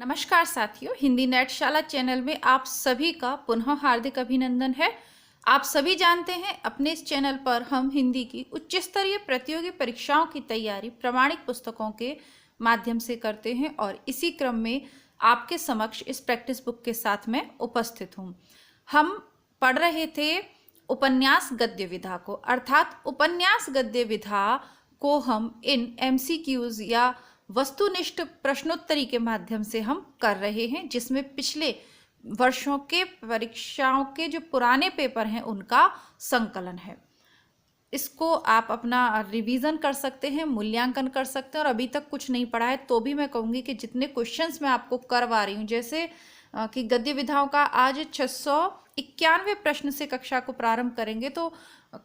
नमस्कार साथियों, हिंदी नेट शाला चैनल में आप सभी का पुनः हार्दिक अभिनंदन है। आप सभी जानते हैं अपने इस चैनल पर हम हिंदी की उच्च स्तरीय प्रतियोगी परीक्षाओं की तैयारी प्रमाणित पुस्तकों के माध्यम से करते हैं और इसी क्रम में आपके समक्ष इस प्रैक्टिस बुक के साथ मैं उपस्थित हूँ। हम पढ़ रहे थे उपन्यास गद्य विधा को, अर्थात उपन्यास गद्य विधा को हम इन MCQs या वस्तुनिष्ठ प्रश्नोत्तरी के माध्यम से हम कर रहे हैं, जिसमें पिछले वर्षों के परीक्षाओं के जो पुराने पेपर हैं उनका संकलन है। इसको आप अपना रिवीजन कर सकते हैं, मूल्यांकन कर सकते हैं और अभी तक कुछ नहीं पढ़ा है तो भी मैं कहूँगी कि जितने क्वेश्चंस मैं आपको करवा रही हूँ, जैसे कि गद्य विधाओं का आज 691 प्रश्न से कक्षा को प्रारंभ करेंगे तो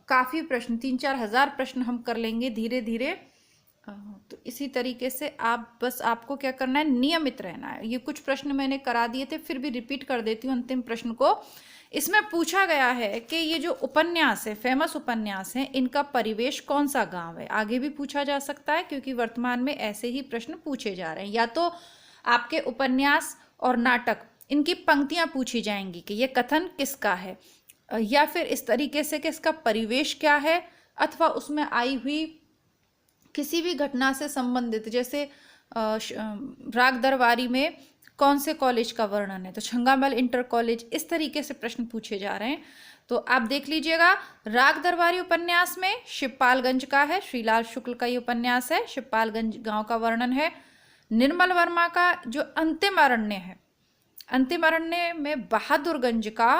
काफ़ी प्रश्न 3-4 हज़ार प्रश्न हम कर लेंगे धीरे धीरे। तो इसी तरीके से आपको क्या करना है, नियमित रहना है। ये कुछ प्रश्न मैंने करा दिए थे, फिर भी रिपीट कर देती हूँ अंतिम प्रश्न को। इसमें पूछा गया है कि ये जो उपन्यास है, फेमस उपन्यास हैं, इनका परिवेश कौन सा गांव है। आगे भी पूछा जा सकता है क्योंकि वर्तमान में ऐसे ही प्रश्न पूछे जा रहे हैं। या तो आपके उपन्यास और नाटक, इनकी पंक्तियां पूछी जाएंगी कि ये कथन किसका है, या फिर इस तरीके से कि इसका परिवेश क्या है, अथवा उसमें आई हुई किसी भी घटना से संबंधित, जैसे राग दरबारी में कौन से कॉलेज का वर्णन है, तो छंगामल इंटर कॉलेज। इस तरीके से प्रश्न पूछे जा रहे हैं। तो आप देख लीजिएगा, राग दरबारी उपन्यास में शिवपालगंज का है, श्रीलाल शुक्ल का ये उपन्यास है, शिवपालगंज गांव का वर्णन है। निर्मल वर्मा का जो अंतिम अरण्य है, अंतिम अरण्य में बहादुरगंज का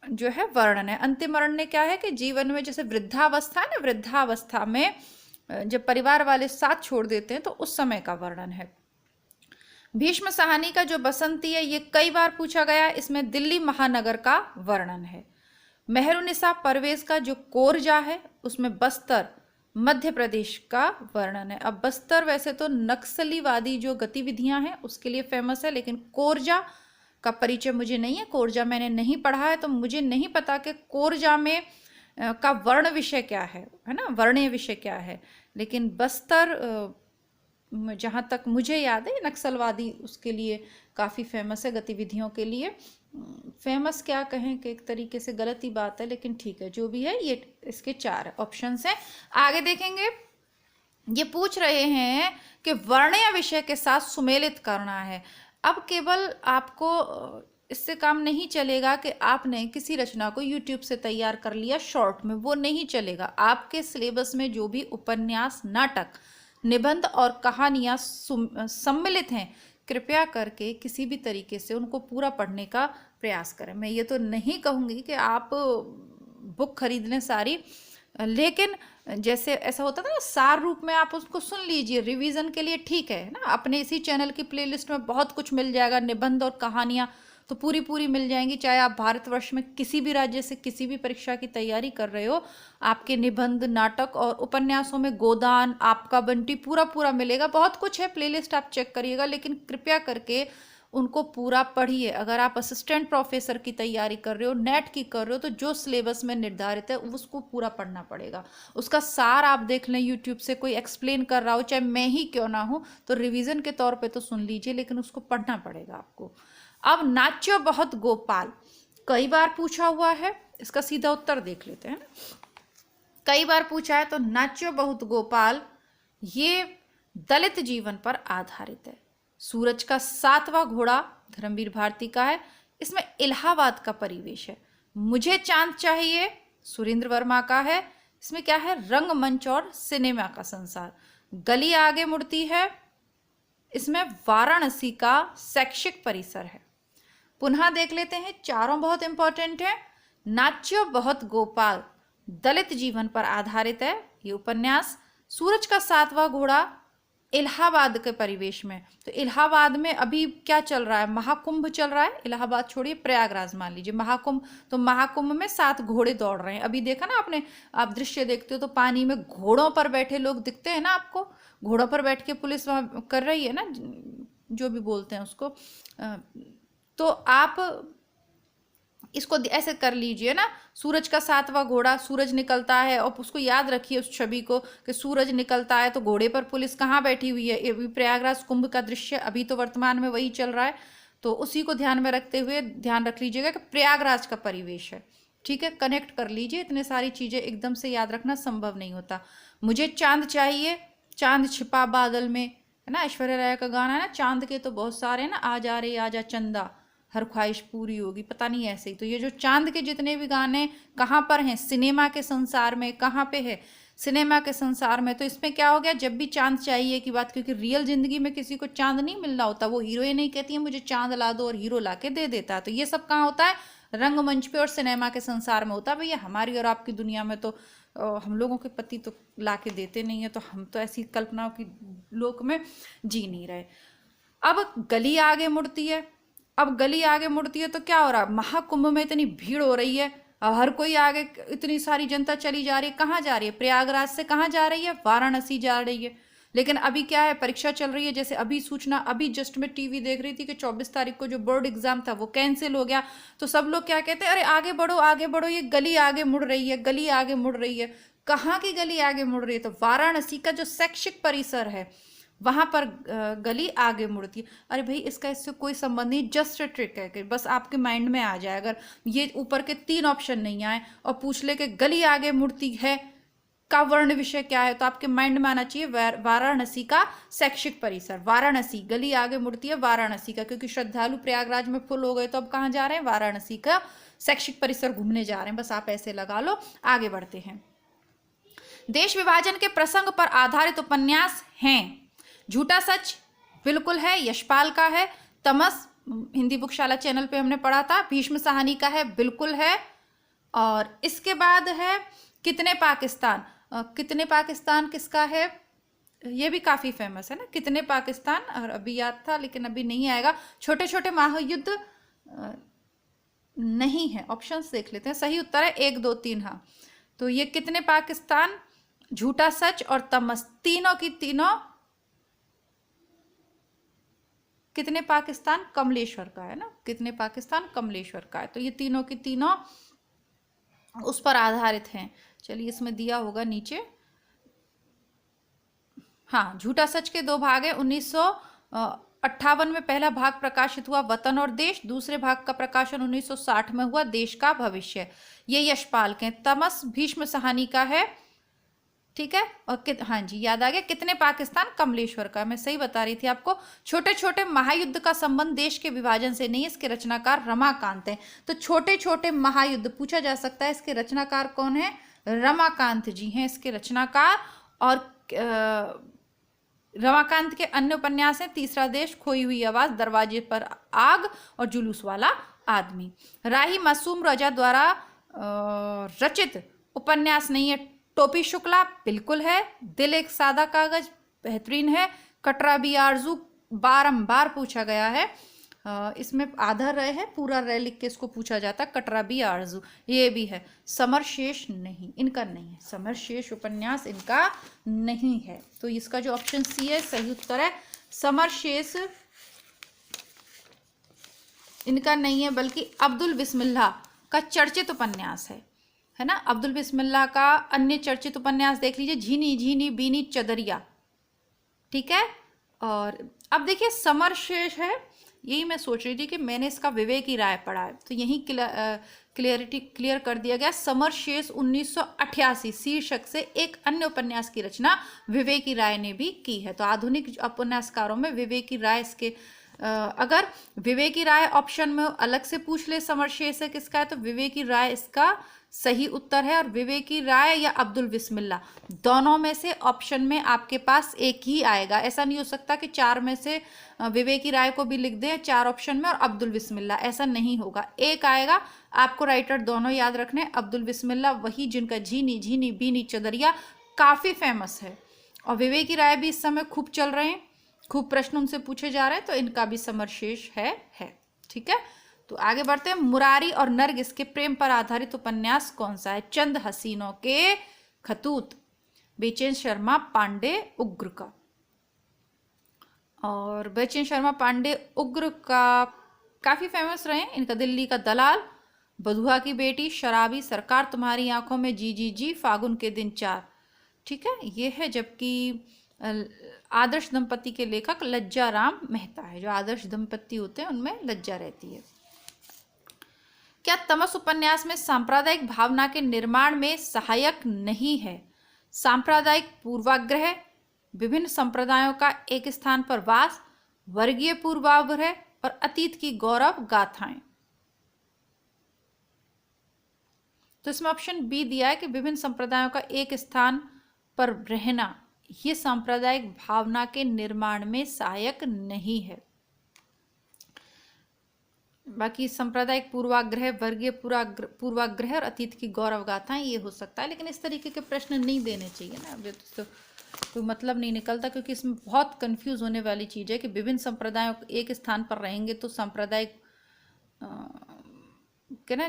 जो है वर्णन है। अंतिम अरण्य क्या है कि जीवन में जैसे वृद्धावस्था है ना, वृद्धावस्था में जब परिवार वाले साथ छोड़ देते हैं तो उस समय का वर्णन है। भीष्म साहनी का जो बसंती है, ये कई बार पूछा गया, इसमें दिल्ली महानगर का वर्णन है। मेहरुनिसा परवेज का जो कोरजा है, उसमें बस्तर मध्य प्रदेश का वर्णन है। अब बस्तर वैसे तो नक्सलीवादी जो गतिविधियां हैं उसके लिए फेमस है, लेकिन कोरजा का परिचय मुझे नहीं है, कोरजा मैंने नहीं पढ़ा है, तो मुझे नहीं पता कि कोरजा में का वर्ण विषय क्या है ना, वर्णीय विषय क्या है। लेकिन बस्तर जहाँ तक मुझे याद है नक्सलवादी उसके लिए काफ़ी फेमस है, गतिविधियों के लिए। फेमस क्या कहें कि एक तरीके से गलत ही बात है, लेकिन ठीक है, जो भी है। ये इसके 4 ऑप्शंस हैं। आगे देखेंगे, ये पूछ रहे हैं कि वर्णीय विषय के साथ सुमेलित करना है। अब केवल आपको इससे काम नहीं चलेगा कि आपने किसी रचना को YouTube से तैयार कर लिया शॉर्ट में, वो नहीं चलेगा। आपके सिलेबस में जो भी उपन्यास, नाटक, निबंध और कहानियाँ सम्मिलित हैं, कृपया करके किसी भी तरीके से उनको पूरा पढ़ने का प्रयास करें। मैं ये तो नहीं कहूँगी कि आप बुक खरीद लें सारी, लेकिन जैसे ऐसा होता था ना, सार रूप में आप उसको सुन लीजिए, रिवीजन के लिए ठीक है ना। अपने इसी चैनल की प्लेलिस्ट में बहुत कुछ मिल जाएगा, निबंध और कहानियाँ तो पूरी मिल जाएंगी। चाहे आप भारतवर्ष में किसी भी राज्य से किसी भी परीक्षा की तैयारी कर रहे हो, आपके निबंध, नाटक और उपन्यासों में गोदान, आपका बंटी पूरा मिलेगा। बहुत कुछ है, प्लेलिस्ट आप चेक करिएगा, लेकिन कृपया करके उनको पूरा पढ़िए। अगर आप असिस्टेंट प्रोफेसर की तैयारी कर रहे हो, नेट की कर रहे हो, तो जो सिलेबस में निर्धारित है उसको पूरा पढ़ना पड़ेगा। उसका सार आप देख लें, यूट्यूब से कोई एक्सप्लेन कर रहा हो, चाहे मैं ही क्यों ना हूँ, तो रिवीजन के तौर पे तो सुन लीजिए, लेकिन उसको पढ़ना पड़ेगा आपको। अब नाच्यो बहुत गोपाल कई बार पूछा हुआ है, इसका सीधा उत्तर देख लेते हैं। कई बार पूछा है, तो नाच्यो बहुत गोपाल ये दलित जीवन पर आधारित है। सूरज का 7वां घोड़ा धर्मवीर भारती का है। इसमें इलाहाबाद का परिवेश है। मुझे चांद चाहिए सुरेंद्र वर्मा का है। इसमें क्या है, रंगमंच और सिनेमा का संसार। गली आगे मुड़ती है, इसमें वाराणसी का शैक्षिक परिसर है। पुनः देख लेते हैं, चारों बहुत इंपॉर्टेंट है। नाच्यो बहुत गोपाल दलित जीवन पर आधारित है ये उपन्यास। सूरज का 7वां घोड़ा इलाहाबाद के परिवेश में, तो इलाहाबाद में अभी क्या चल रहा है, महाकुंभ चल रहा है। इलाहाबाद छोड़िए, प्रयागराज मान लीजिए, महाकुंभ, तो महाकुंभ में 7 घोड़े दौड़ रहे हैं। अभी देखा ना आपने, आप दृश्य देखते हो तो पानी में घोड़ों पर बैठे लोग दिखते हैं ना आपको, घोड़ों पर बैठ के पुलिस वहाँ कर रही है ना, जो भी बोलते हैं उसको। तो आप इसको ऐसे कर लीजिए ना, सूरज का 7वां घोड़ा, सूरज निकलता है और उसको याद रखिए उस छवि को कि सूरज निकलता है तो घोड़े पर पुलिस कहाँ बैठी हुई है। ये भी प्रयागराज कुंभ का दृश्य अभी तो वर्तमान में वही चल रहा है, तो उसी को ध्यान में रखते हुए ध्यान रख लीजिएगा कि प्रयागराज का परिवेश है। ठीक है, कनेक्ट कर लीजिए, इतने सारी चीजें एकदम से याद रखना संभव नहीं होता। मुझे चांद चाहिए, चांद छिपा बादल में, है ना, ऐश्वर्या राय का गाना है ना, चांद के तो बहुत सारे हैं ना, आ जा रे आजा चंदा, हर ख्वाहिश पूरी होगी, पता नहीं ऐसे ही। तो ये जो चांद के जितने भी गाने कहाँ पर हैं, सिनेमा के संसार में, कहाँ पे है, सिनेमा के संसार में। तो इसमें क्या हो गया, जब भी चांद चाहिए की बात, क्योंकि रियल जिंदगी में किसी को चांद नहीं मिल रहा होता, वो हीरोइन नहीं कहती है मुझे चांद ला दो और हीरो ला के दे देता है। तो ये सब कहाँ होता है, रंगमंच पे और सिनेमा के संसार में होता है। भैया हमारी और आपकी दुनिया में तो हम लोगों के पति तो ला के देते नहीं है, तो हम तो ऐसी कल्पनाओं की लोक में जी नहीं रहे। अब गली आगे मुड़ती है, अब गली आगे मुड़ती है तो क्या हो रहा है, महाकुंभ में इतनी भीड़ हो रही है, अब हर कोई आगे, इतनी सारी जनता चली जा रही है, कहाँ जा रही है, प्रयागराज से कहाँ जा रही है, वाराणसी जा रही है। लेकिन अभी क्या है, परीक्षा चल रही है, जैसे अभी सूचना, अभी जस्ट में टीवी देख रही थी कि 24 तारीख को जो बोर्ड एग्जाम था वो कैंसिल हो गया। तो सब लोग क्या कहते हैं, अरे आगे बढ़ो आगे बढ़ो, ये गली आगे मुड़ रही है, गली आगे मुड़ रही है। कहाँ की गली आगे मुड़ रही है, तो वाराणसी का जो शैक्षिक परिसर है वहां पर गली आगे मुड़ती है। अरे भाई इसका इससे कोई संबंध नहीं, जस्ट ट्रिक है कि बस आपके माइंड में आ जाए। अगर ये ऊपर के 3 ऑप्शन नहीं आए और पूछ ले कि गली आगे मुड़ती है का वर्ण विषय क्या है, तो आपके माइंड में आना चाहिए वाराणसी का शैक्षिक परिसर। वाराणसी, गली आगे मुड़ती है वाराणसी का, क्योंकि श्रद्धालु प्रयागराज में फुल हो गए तो अब कहाँ जा रहे हैं, वाराणसी का शैक्षिक परिसर घूमने जा रहे हैं। बस आप ऐसे लगा लो, आगे बढ़ते हैं। देश विभाजन के प्रसंग पर आधारित उपन्यास हैं। झूठा सच बिल्कुल है, यशपाल का है। तमस हिंदी बुकशाला चैनल पे हमने पढ़ा था। भीष्म साहनी का है, बिल्कुल है। और इसके बाद है कितने पाकिस्तान। कितने पाकिस्तान किसका है, ये भी काफी फेमस है ना, कितने पाकिस्तान, और अभी याद था लेकिन अभी नहीं आएगा। छोटे छोटे महायुद्ध नहीं है, ऑप्शंस देख लेते हैं। सही उत्तर है 1 2 3। हाँ, तो ये कितने पाकिस्तान, झूठा सच और तमस, तीनों की तीनों कितने पाकिस्तान कमलेश्वर का है ना, कितने पाकिस्तान कमलेश्वर का है। तो ये तीनों की तीनों उस पर आधारित हैं। चलिए इसमें दिया होगा नीचे। हाँ, झूठा सच के 2 भाग हैं। 1958 में पहला भाग प्रकाशित हुआ, वतन और देश। दूसरे भाग का प्रकाशन 1960 में हुआ, देश का भविष्य। ये यशपाल के। तमस भीष्म साहनी का है, ठीक है। और हाँ जी, याद आ गया, कितने पाकिस्तान कमलेश्वर का। मैं सही बता रही थी आपको। छोटे छोटे महायुद्ध का संबंध देश के विभाजन से नहीं, इसके रचनाकार रमाकांत हैं। तो छोटे छोटे महायुद्ध पूछा जा सकता है, इसके रचनाकार कौन है, रमाकांत जी हैं इसके रचनाकार। और रमाकांत के अन्य उपन्यास हैं तीसरा देश, खोई हुई आवाज, दरवाजे पर आग और जुलूस वाला आदमी। राही मासूम रजा द्वारा रचित उपन्यास नहीं है। टोपी शुक्ला बिल्कुल है। दिल एक सादा कागज बेहतरीन है। कटरा भी आरजू बारंबार पूछा गया है, इसमें आधा रह है, पूरा रह लिख के इसको पूछा जाता है। कटरा भी आरजू ये भी है। समर शेष नहीं, इनका नहीं है, समर शेष उपन्यास इनका नहीं है। तो इसका जो ऑप्शन सी है सही उत्तर है। समर शेष इनका नहीं है, बल्कि अब्दुल बिस्मिल्लाह का चर्चित उपन्यास है ना। अब्दुल बिस्मिल्लाह का अन्य चर्चित उपन्यास देख लीजिए, झीनी झीनी बीनी चदरिया, ठीक है। और अब देखिए समर शेष है, यही मैं सोच रही थी कि मैंने इसका विवेक की राय पढ़ा है, तो यही क्लियर कर दिया गया। समर शेष 1988 शीर्षक से एक अन्य उपन्यास की रचना विवेक की राय ने भी की है। तो आधुनिक उपन्यासकारों में विवेक की राय इसके अगर विवेक की राय ऑप्शन में अलग से पूछ ले समर शेष है किसका है, तो विवेक की राय इसका सही उत्तर है। और विवेक की राय या अब्दुल बिस्मिल्लाह, दोनों में से ऑप्शन में आपके पास एक ही आएगा। ऐसा नहीं हो सकता कि 4 में से विवेक की राय को भी लिख दें 4 ऑप्शन में और अब्दुल बिस्मिल्लाह, ऐसा नहीं होगा, एक आएगा। आपको राइटर दोनों याद रखने, अब्दुल बिस्मिल्लाह वही जिनका झीनी झीनी बीनी चदरिया काफी फेमस है, और विवेक की राय भी इस समय खूब चल रहे हैं, खूब प्रश्न उनसे पूछे जा रहे हैं, तो इनका भी समर शेष है, ठीक है। तो आगे बढ़ते हैं। मुरारी और नरगिस के प्रेम पर आधारित उपन्यास कौन सा है। चंद हसीनों के खतूत, बेचैन शर्मा पांडे उग्र का। और बेचैन शर्मा पांडे उग्र का काफी फेमस रहे। इनका दिल्ली का दलाल, बधुआ की बेटी, शराबी, सरकार तुम्हारी आंखों में, जी जी जी, फागुन के दिन 4। ठीक है, ये है। जबकि आदर्श दंपति के लेखक लज्जा राम मेहता है। जो आदर्श दंपति होते हैं उनमें लज्जा रहती है। क्या तमस उपन्यास में सांप्रदायिक भावना के निर्माण में सहायक नहीं है? सांप्रदायिक पूर्वाग्रह, विभिन्न संप्रदायों का एक स्थान पर वास, वर्गीय पूर्वाग्रह और अतीत की गौरव गाथाएं। तो इसमें ऑप्शन बी दिया है कि विभिन्न संप्रदायों का एक स्थान पर रहना, ये सांप्रदायिक भावना के निर्माण में सहायक नहीं है। बाकी सांप्रदायिक पूर्वाग्रह, वर्गीय पूर्वाग्रह और अतीत की गौरव गाथाएं, ये हो सकता है। लेकिन इस तरीके के प्रश्न नहीं देने चाहिए ना, अब तो कोई मतलब नहीं निकलता, क्योंकि इसमें बहुत कंफ्यूज होने वाली चीज़ है कि विभिन्न संप्रदायों एक स्थान पर रहेंगे तो सांप्रदायिक के ना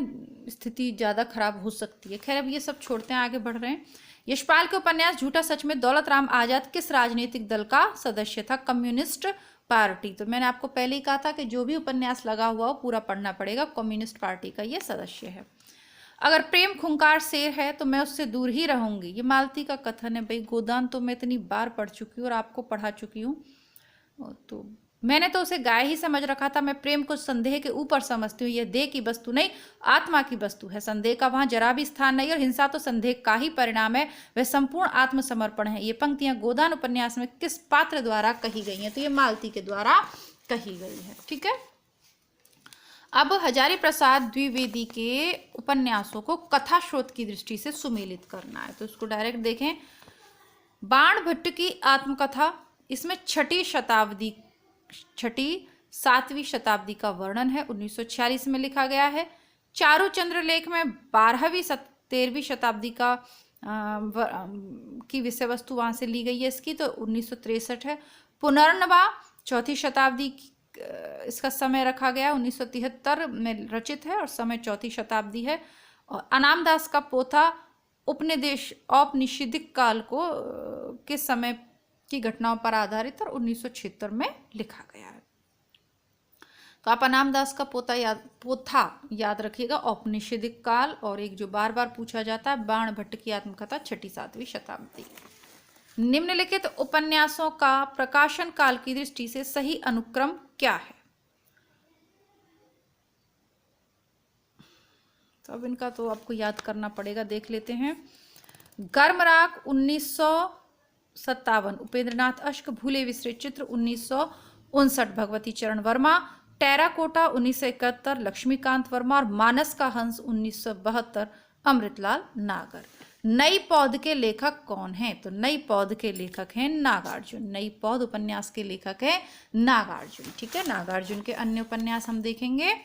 स्थिति ज़्यादा खराब हो सकती है। खैर, अब ये सब छोड़ते हैं, आगे बढ़ रहे हैं। यशपाल के उपन्यास झूठा सच में दौलत राम आजाद किस राजनीतिक दल का सदस्य था? Communist party. तो मैंने आपको पहले ही कहा था कि जो भी उपन्यास लगा हुआ हो पूरा पढ़ना पड़ेगा। कम्युनिस्ट पार्टी का ये सदस्य है। अगर प्रेम खुंखार शेर है तो मैं उससे दूर ही रहूंगी, ये मालती का कथन है। भाई, गोदान तो मैं इतनी बार पढ़ चुकी हूँ और आपको पढ़ा चुकी हूँ, तो मैंने तो उसे गाय ही समझ रखा था। मैं प्रेम को संदेह के ऊपर समझती हूँ। यह देह की वस्तु नहीं, आत्मा की वस्तु है। संदेह का वहां जरा भी स्थान नहीं और हिंसा तो संदेह का ही परिणाम है। वह संपूर्ण आत्मसमर्पण है। ये पंक्तियां गोदान उपन्यास में किस पात्र द्वारा कही गई हैं? तो ये मालती के द्वारा कही गई है। ठीक है, अब हजारी प्रसाद द्विवेदी के उपन्यासों को कथा स्रोत की दृष्टि से सुमेलित करना है। तो इसको डायरेक्ट देखें। बाण भट्ट की आत्मकथा, इसमें छठी 7वीं शताब्दी का वर्णन है। 1946 में लिखा गया है। चारुचंद्र लेख में 12वीं 13वीं शताब्दी का की विषय वस्तु वहां से ली गई है इसकी, तो 1963 है। पुनर्नवा 4वीं शताब्दी इसका समय रखा गया, 1973 में रचित है और समय 4वीं शताब्दी है। और अनामदास का पोथा उपनिदेश औपनिषदिक काल को के समय की घटनाओं पर आधारित और 1976 में लिखा गया है। तो आप अनामदास का पोथा याद रखिएगा, औपनिषदिक काल। और एक जो बार बार पूछा जाता है, बाण भट्ट की आत्मकथा 6वीं 7वीं शताब्दी। निम्नलिखित उपन्यासों का प्रकाशन काल की दृष्टि से सही अनुक्रम क्या है? तो अब इनका तो आपको याद करना पड़ेगा, देख लेते हैं। गर्मराग 1957, उपेंद्रनाथ अश्क, भूले विसरे चित्र 1959, भगवती चरण वर्मा, टेराकोटा 1971, लक्ष्मीकांत वर्मा और मानस का हंस 1972, अमृतलाल नागर। नई पौध के लेखक कौन हैं? तो नई पौध के लेखक हैं नागार्जुन। नई पौध उपन्यास के लेखक हैं नागार्जुन। ठीक है, नागार्जुन के अन्य उपन्यास हम देखेंगे।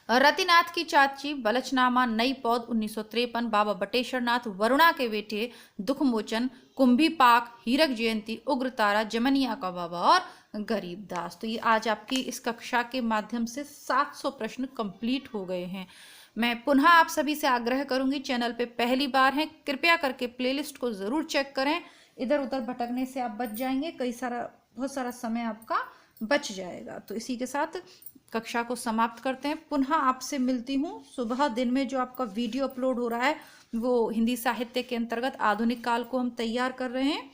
रतिनाथ की चाची, बलचनामा, नई पौध 1953, बाबा बटेश्वर नाथ, वरुणा के बेटे, दुखमोचन, कुंभीपाक, हीरक जयंती, उग्रतारा, जमनिया का बाबा और गरीबदास। तो ये आज आपकी इस कक्षा के माध्यम से 700 प्रश्न कंप्लीट हो गए हैं। मैं पुनः आप सभी से आग्रह करूंगी, चैनल पे पहली बार हैं, कृपया करके प्लेलिस्ट को जरूर चेक करें। इधर उधर भटकने से आप बच जाएंगे, बहुत सारा समय आपका बच जाएगा। तो इसी के साथ कक्षा को समाप्त करते हैं। पुनः आपसे मिलती हूँ सुबह दिन में। जो आपका वीडियो अपलोड हो रहा है वो हिंदी साहित्य के अंतर्गत आधुनिक काल को हम तैयार कर रहे हैं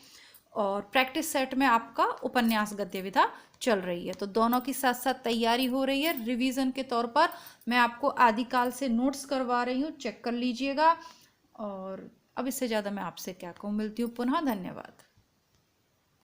और प्रैक्टिस सेट में आपका उपन्यास गद्य विधा चल रही है। तो दोनों की साथ साथ तैयारी हो रही है। रिवीजन के तौर पर मैं आपको आदिकाल से नोट्स करवा रही हूँ, चेक कर लीजिएगा। और अब इससे ज़्यादा मैं आपसे क्या कहूँ, मिलती हूँ पुनः। धन्यवाद।